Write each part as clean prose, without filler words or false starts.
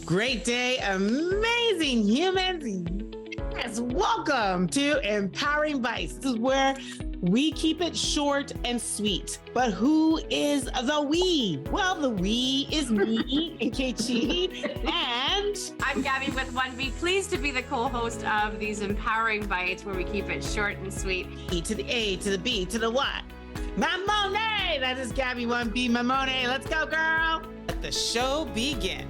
Great day, amazing humans. Yes, welcome to Empowering Bytes. This is where we keep it short and sweet. But who is the we? Well, the we is me, Nkechi, and I'm Gabby with 1B. Pleased to be the co-host of these Empowering Bytes, where we keep it short and sweet. E to the A to the B to the Y. Mamone! That is Gabby 1B Mamone. Let's go, girl. Let the show begin.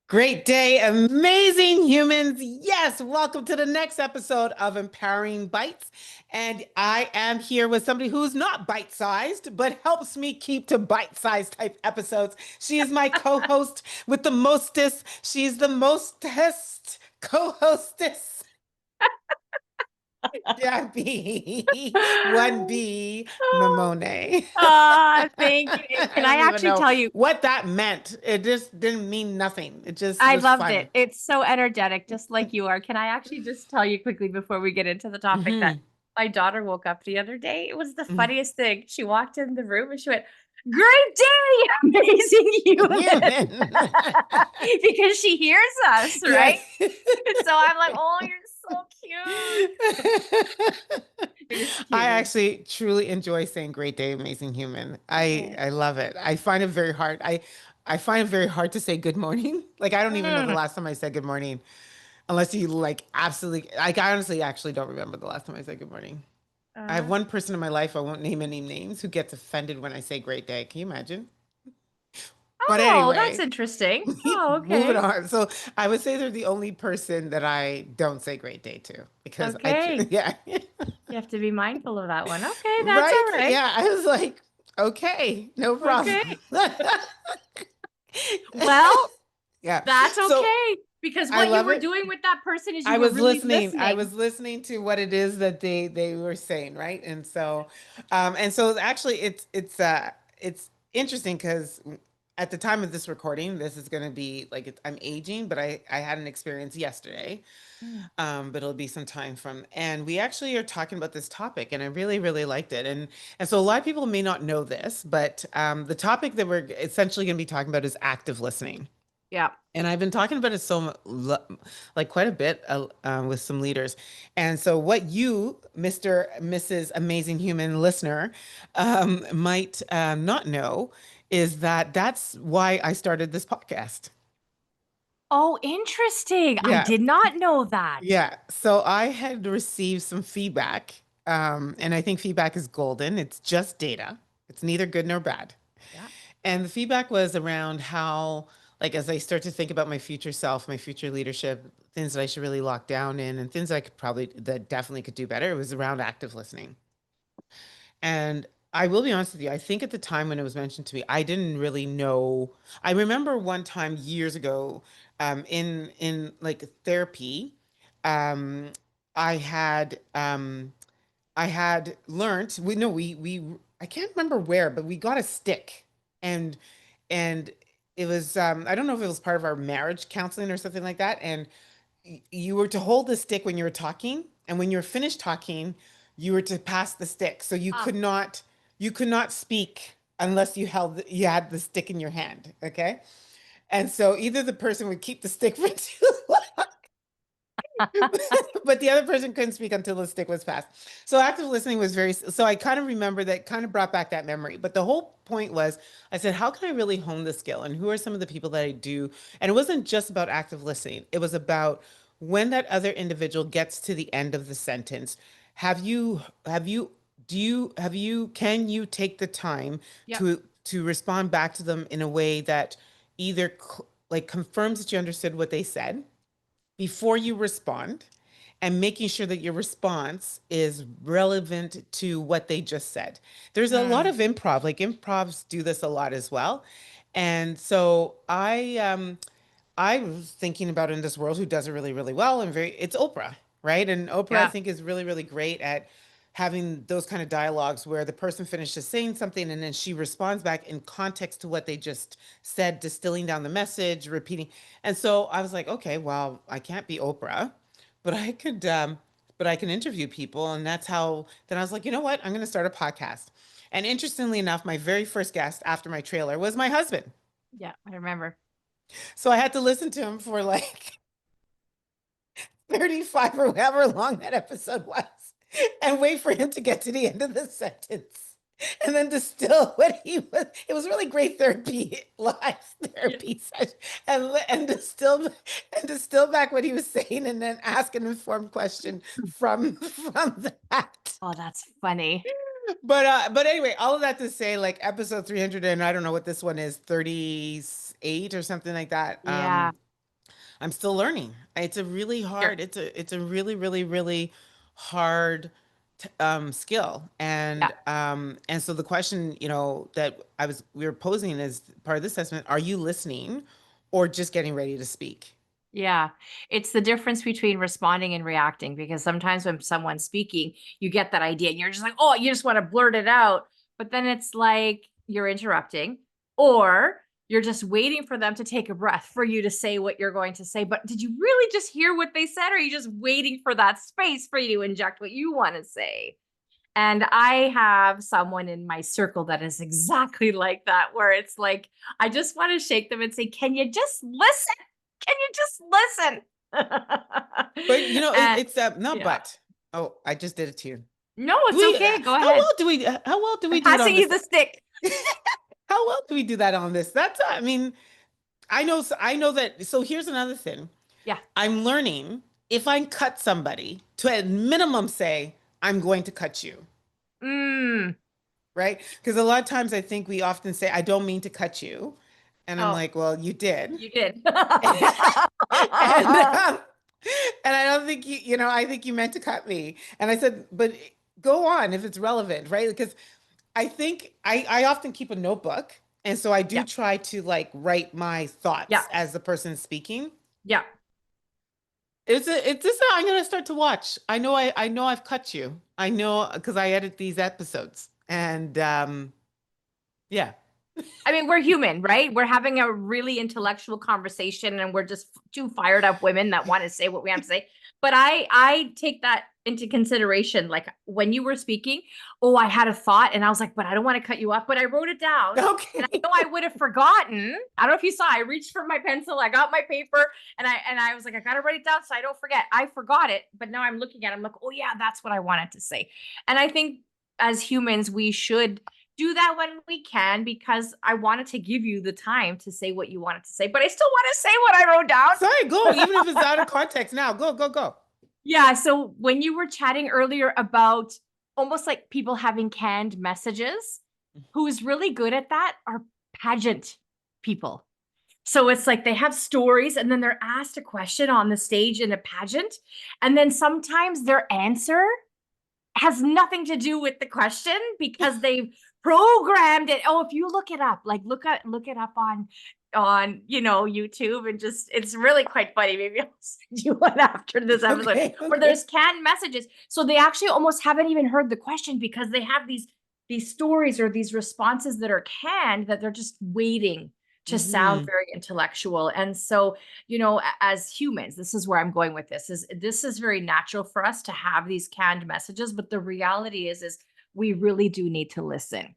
Great day, amazing humans. Yes, welcome to the next episode of Empowering Bytes. And I am here with somebody who's not bite-sized, but helps me keep to bite-sized type episodes. She is my co-host with the mostest. She's the mostest co-hostess. Gabby, 1B Mamone. Thank you. Can I don't even actually know tell you? what that meant? It just didn't mean nothing. It just I was loved fun. it. It's so energetic, just like you are. Can I actually just tell you quickly before we get into the topic that my daughter woke up the other day? It was the funniest thing. She walked in the room and she went, "Great day, amazing human." Because she hears us, right? Yes. So I'm like, "Oh, you're so cute." I actually truly enjoy saying great day, amazing human. I love it. I find it very hard. I find it very hard to say good morning. Like I don't even know the last time I said good morning, unless you like absolutely like I honestly actually don't remember the last time I said good morning. I have one person in my life, I won't name any names, who gets offended when I say great day. Can you imagine? But Oh, that's anyway, interesting. Oh, moving okay. on. So I would say they're the only person that I don't say great day to because Okay. yeah. You have to be mindful of that one. Okay, that's Right? all right. Yeah. I was like, okay, no problem. Okay. Well, Yeah. that's So okay because I what you love were it. doing with that person is you I were was really listening. I listening. was listening to what it is that they were saying, right? And so actually it's interesting because at the time of this recording, this is going to be like I'm aging, but I had an experience yesterday. But it'll be some time from, and we actually are talking about this topic, and I really, really liked it. And so a lot of people may not know this, but the topic that we're essentially going to be talking about is active listening. Yeah. And I've been talking about it like quite a bit with some leaders. And so, what you, Mr. Mrs. Amazing Human listener, might not know is that that's why I started this podcast. Oh, interesting. I Yeah. did not know that. Yeah. So, I had received some feedback, and I think feedback is golden. It's just data, it's neither good nor bad. Yeah. And the feedback was around how, like, as I start to think about my future self, my future leadership, things that I should really lock down in, and things that definitely could do better, it was around active listening. And I will be honest with you, I think at the time when it was mentioned to me, I didn't really know. I remember one time years ago, in like therapy, um, I had I had learned, we no we I can't remember where, but we got a stick, and and it was I don't know if it was part of our marriage counseling or something like that, and you were to hold the stick when you were talking, and when you're finished talking, you were to pass the stick. So Ah. you could not speak unless you had the stick in your hand, okay? And so either the person would keep the stick for too long, but the other person couldn't speak until the stick was passed. So active listening was so I kind of remember that, kind of brought back that memory. But the whole point was, I said, how can I really hone the skill? And who are some of the people that I do? And it wasn't just about active listening. It was about when that other individual gets to the end of the sentence, can you take the time Yep. to respond back to them in a way that either like confirms that you understood what they said before you respond, and making sure that your response is relevant to what they just said. There's a lot of improv, like improvs do this a lot as well. And so I was thinking about in this world who does it really, really well, and it's Oprah, right? And Oprah, I Yeah. think, is really, really great at having those kind of dialogues where the person finishes saying something and then she responds back in context to what they just said, distilling down the message, repeating. And so I was like, okay, well, I can't be Oprah, but I can interview people. And that's how, then I was like, you know what? I'm going to start a podcast. And interestingly enough, my very first guest after my trailer was my husband. Yeah, I remember. So I had to listen to him for like 35 or however long that episode was and wait for him to get to the end of the sentence. And then distill what he was. It was really great therapy, live Yeah. therapy session, and distill back what he was saying, and then ask an informed question from that. Oh, that's funny. But anyway, all of that to say, like episode 300, and I don't know what this one is, 38 or something like that. Yeah. I'm still learning. It's a really Sure. hard, it's a really, really, really hard skill. Yeah. And so the question, that we were posing as part of this assessment, are you listening or just getting ready to speak? Yeah. It's the difference between responding and reacting, because sometimes when someone's speaking, you get that idea and you're just like, oh, you just want to blurt it out. But then it's like you're interrupting, or you're just waiting for them to take a breath for you to say what you're going to say. But did you really just hear what they said? Or are you just waiting for that space for you to inject what you want to say? And I have someone in my circle that is exactly like that, where it's like, I just want to shake them and say, can you just listen? Can you just listen? But And it's not yeah. but. Oh, I just did it to you. No, Do it's we okay. Go how ahead. well do we how well do I'm we do it on passing you this? the stick. How well do we do that on this? I mean, I know that. So here's another thing. Yeah. I'm learning if I cut somebody to at minimum say, I'm going to cut you, Mm. right? Because a lot of times I think we often say, I don't mean to cut you. And I'm Oh, like, well, you did. you did. and um, and I don't think I think you meant to cut me. And I said, but go on if it's relevant, right? Because I think I often keep a notebook. And so I do Yeah. try to like write my Yeah. thoughts as the person speaking. Yeah. It's this I'm gonna start to watch. I know I've cut you. I know because I edit these episodes. And yeah. I mean, we're human, right? We're having a really intellectual conversation and we're just two fired up women that want to say what we have to say. But I take that into consideration. Like when you were speaking, oh, I had a thought and I was like, but I don't want to cut you off, but I wrote it down. And I Okay. know I would have forgotten. I don't know if you saw, I reached for my pencil, I got my paper, and I was like, I gotta write it down so I don't forget. I forgot it, but now I'm looking at it, I'm like, oh yeah, that's what I wanted to say. And I think as humans, we should do that when we can, because I wanted to give you the time to say what you wanted to say, but I still want to say what I wrote Sorry, go. down. Even if it's out of context now. Go, go, go. Yeah. So when you were chatting earlier about almost like people having canned messages, who's really good at that are pageant people. So it's like they have stories and then they're asked a question on the stage in a pageant. And then sometimes their answer has nothing to do with the question because they've programmed it. Oh, if you look it up, like look it up on YouTube, and just it's really quite funny. Maybe I'll send you one after this episode Okay, where okay. there's canned messages. So they actually almost haven't even heard the question because they have these stories or these responses that are canned that they're just waiting to sound Hmm. very intellectual. And so, as humans, this is where I'm going with this is very natural for us to have these canned messages, but the reality is we really do need to listen.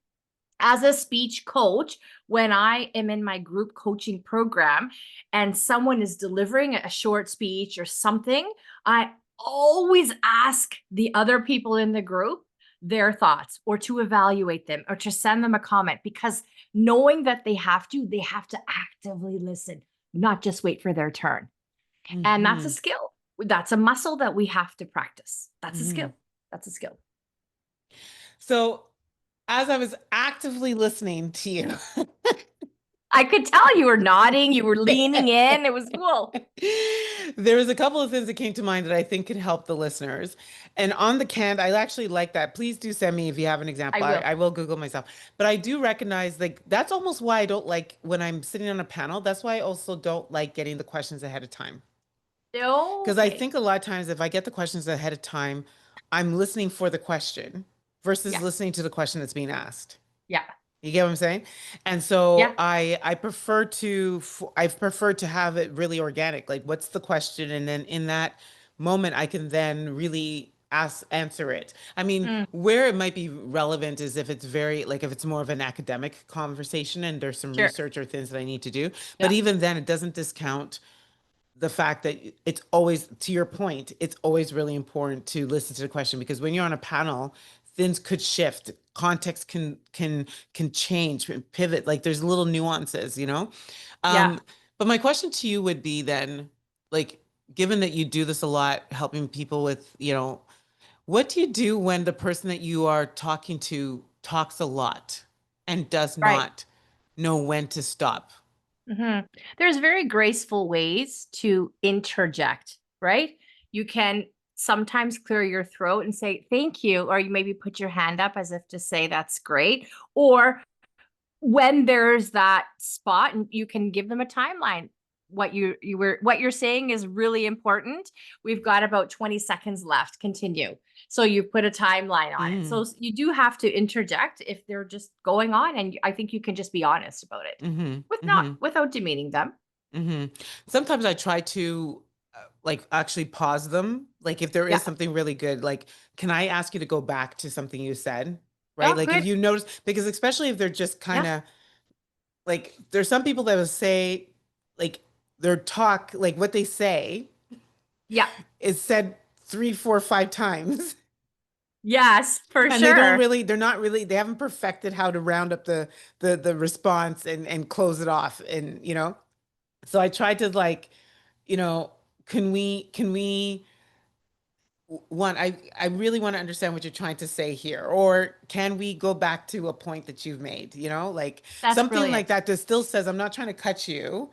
As a speech coach, when I am in my group coaching program and someone is delivering a short speech or something, I always ask the other people in the group their thoughts or to evaluate them or to send them a comment, because knowing that they have to actively listen, not just wait for their turn. And that's a Hmm. skill. That's a muscle that we have to practice. That's a skill. Hmm. That's a skill. So as I was actively listening to you, I could tell you were nodding, you were leaning in. It was cool. there was a couple of things that came to mind that I think could help the listeners. And on the canned, I actually like that. Please do send me if you have an I example. I, will. I will Google myself. But I do recognize like that's almost why I don't like when I'm sitting on a panel. That's why I also don't like getting the questions ahead of time. Because I Okay. think a lot of times if I get the questions ahead of time, I'm listening for the question versus Yeah. listening to the question that's being asked. Yeah. You get what I'm saying? And so Yeah. I prefer to have it really organic. Like what's the question? And then in that moment I can then really answer it. I mean, Mm, where it might be relevant is if it's very like if it's more of an academic conversation and there's some sure. research or things that I need to do. But Yeah. even then, it doesn't discount the fact that it's always, to your point, it's always really important to listen to the question, because when you're on a panel, things could shift, context can change, pivot, like there's little nuances, you know. Yeah. But my question to you would be then, like, given that you do this a lot, helping people with, what do you do when the person that you are talking to talks a lot and does Right. not know when to stop? There's very graceful ways to interject, right? You can sometimes clear your throat and say thank you, or you maybe put your hand up as if to say that's great. Or when there's that spot, and you can give them a timeline. What you're saying is really important. We've got about 20 seconds left. Continue. So you put a timeline on it. So Mm, you do have to interject if they're just going on, and I think you can just be honest about it mm-hmm, with not mm-hmm. without demeaning them. Sometimes I try to like actually pause them. Like if there is Yeah. something really good, like, can I ask you to go back to something you said? Right? Oh, Like if good. you notice, because especially if they're just kind Yeah. of like, there's some people that will say, like, their talk, like what they say Yeah. is said three, four, five times. Yes, for And they don't sure. really, they're not really, they haven't perfected how to round up the response and close it off. And so I tried to like, you know, can we one, I really want to understand what you're trying to say here, or can we go back to a point that you've made, like That's something like brilliant. that still says, I'm not trying to cut you,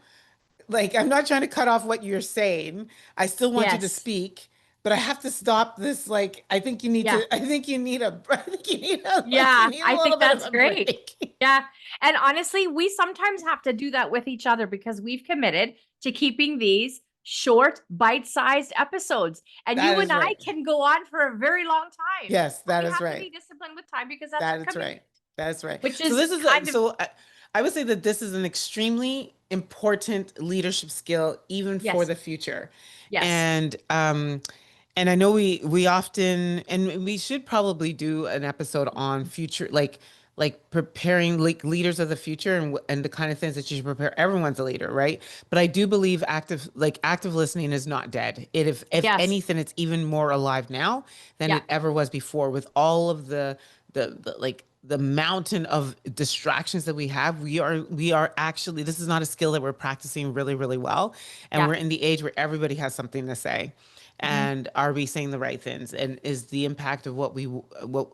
like I'm not trying to cut off what you're saying. I still want you to Yes. speak, but I have to stop this. Like I think you need Yeah. to, I think you need a, I think you need a, like you Yeah, need a I little think bit of that's a great. break. Yeah, and honestly, we sometimes have to do that with each other because we've committed to keeping these short, bite-sized episodes, and That you and is I right. can go on for a very long time, Yes, but that we is have to right. be disciplined with time because that's our That is commitment, right. That's right. which So is this is kind of I would say that this is an extremely important leadership skill even for yes, the future. yes, And and I know we often, and we should probably do an episode on future, like preparing like leaders of the future, and the kind of things that you should prepare. Everyone's a leader, right? But I do believe active listening is not dead. If yes, anything, it's even more alive now than yeah, it ever was before, with all of the like the mountain of distractions that we have. We are actually, this is not a skill that we're practicing really, really well, and yeah, we're in the age where everybody has something to say. mhm, And are we saying the right things, and is the impact of what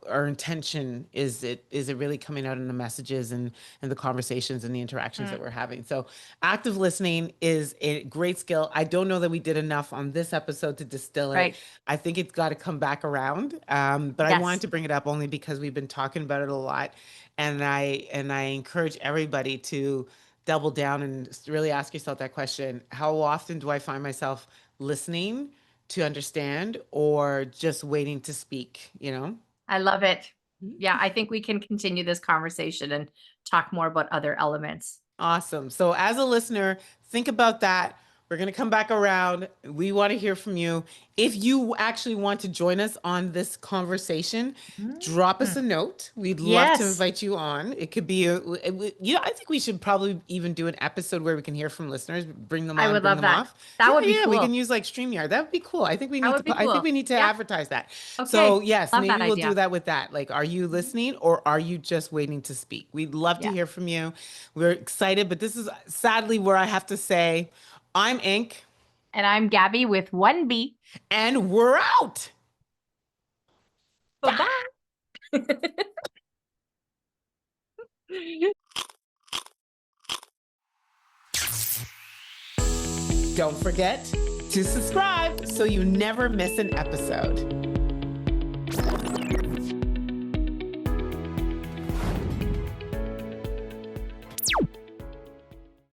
our intention, is it really coming out in the messages and the conversations and the interactions that mm, we're having? So active listening is a great skill. I don't know that we did enough on this episode to distill it. right, I think it's got to come back around. But I wanted yes. to bring it up only because we've been talking about it a lot, and I encourage everybody to double down and really ask yourself that question: how often do I find myself listening to understand, or just waiting to speak? I love it. Yeah, I think we can continue this conversation and talk more about other elements. Awesome. So, as a listener, think about that. We're going to come back around. We want to hear from you. If you actually want to join us on this conversation, drop us Mm. a note. We'd love to Yes, invite you on. It could be I think we should probably even do an episode where we can hear from listeners, bring them I on, would bring love them that. off. That Yeah, would be yeah, we can cool. use like StreamYard. That would be cool. I think we That need would be I think cool. we need to Yeah. advertise that. So, Okay. yes, Love that maybe we'll do idea. that with that. Like, are you Mhm. listening, or are you just waiting to speak? We'd love to Yeah. hear from you. We're excited, but this is sadly where I have to say, I'm Ink, And I'm Gabby with 1B. and we're out. Bye-bye. Don't forget to subscribe so you never miss an episode.